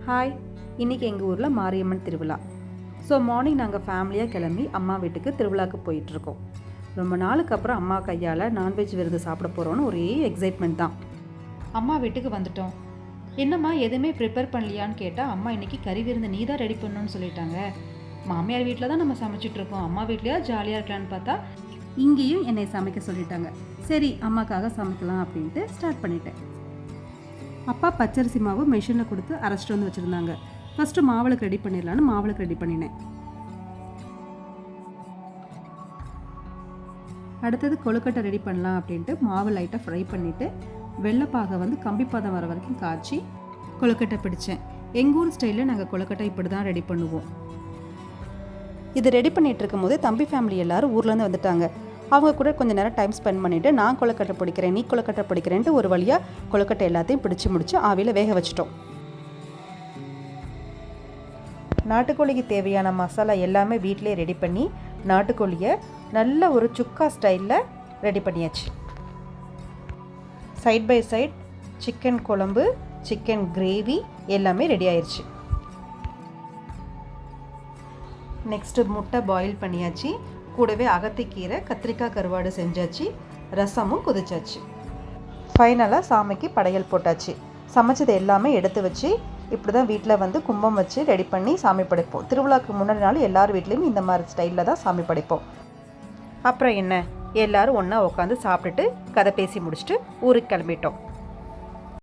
Hi, இன்றைக்கி எங்கள் ஊரில் மாரியம்மன் திருவிழா. ஸோ மார்னிங் நாங்கள் ஃபேமிலியாக கிளம்பி அம்மா வீட்டுக்கு திருவிழாவுக்கு போயிட்டுருக்கோம். ரொம்ப நாளுக்கு அப்புறம் அம்மா கையால் நான்வெஜ் விருந்து சாப்பிட போகிறோன்னு ஒரே எக்ஸைட்மெண்ட் தான். அம்மா வீட்டுக்கு வந்துட்டோம். என்னம்மா எதுவுமே ப்ரிப்பேர் பண்ணலையான்னு கேட்டால், அம்மா இன்றைக்கி கறி விருந்து நீ தான் ரெடி பண்ணணும்னு சொல்லிட்டாங்க. மாமியார் வீட்டில் தான் நம்ம சமைச்சிட்ருக்கோம், அம்மா வீட்லையா ஜாலியாக இருக்கலான்னு பார்த்தா இங்கேயும் என்னை சமைக்க சொல்லிட்டாங்க. சரி, அம்மாக்காக சமைக்கலாம் அப்படின்ட்டு ஸ்டார்ட் பண்ணிட்டேன். அப்பா பச்சரிசி மாவு மெஷினில் கொடுத்து அரைச்சிட்டு வந்து வச்சுருந்தாங்க. ஃபஸ்ட்டு மாவுளுக்கு ரெடி பண்ணிடலான்னு மாவுளுக்கு ரெடி பண்ணினேன். அடுத்தது கொழுக்கட்டை ரெடி பண்ணலாம் அப்படின்ட்டு மாவு லைட்டாக ஃப்ரை பண்ணிவிட்டு வெள்ளைப்பாகை வந்து கம்பிப்பாதம் வர வரைக்கும் காய்ச்சி கொழுக்கட்டை பிடிச்சேன். எங்கள் ஊர் ஸ்டைலில் நாங்கள் கொழுக்கட்டை இப்படி தான் ரெடி பண்ணுவோம். இது ரெடி பண்ணிகிட்டு இருக்கும் போதே தம்பி ஃபேமிலி எல்லோரும் ஊர்லேருந்து வந்துட்டாங்க. அவங்க கூட கொஞ்சம் நேரம் டைம் ஸ்பெண்ட் பண்ணிவிட்டு நான் கொழுக்கட்டை பிடிக்கிறேன், நீ கொழுக்கட்டை பிடிக்கிறேன்ட்டு ஒரு வழியாக கொழுக்கட்டை எல்லாத்தையும் பிடிச்சி முடித்து ஆவியில் வேக வச்சிட்டோம். நாட்டுக்கோழிக்கு தேவையான மசாலா எல்லாமே வீட்டிலே ரெடி பண்ணி நாட்டுக்கோழியை நல்ல ஒரு சுக்கா ஸ்டைலில் ரெடி பண்ணியாச்சு. சைட் பை சைட் சிக்கன் குழம்பு, சிக்கன் கிரேவி எல்லாமே ரெடி ஆயிடுச்சு. நெக்ஸ்ட்டு முட்டை பாயில் பண்ணியாச்சு. கூடவே அகத்திக்கீரை, கத்திரிக்காய் கருவாடு செஞ்சாச்சு. ரசமும் கொதிச்சாச்சு. ஃபைனலாக சாமிக்கு படையல் போட்டாச்சு. சமைச்சது எல்லாமே எடுத்து வச்சு இப்படி தான் வீட்டில் வந்து கும்பம் வச்சு ரெடி பண்ணி சாமி படைப்போம். திருவிழாவுக்கு முன்னாடி நாள் எல்லார் வீட்லேயும் இந்த மாதிரி ஸ்டைலில் தான் சாமி படைப்போம். அப்புறம் என்ன, எல்லோரும் ஒன்றா உட்காந்து சாப்பிட்டுட்டு கதை பேசி முடிச்சுட்டு ஊருக்கு கிளம்பிட்டோம்.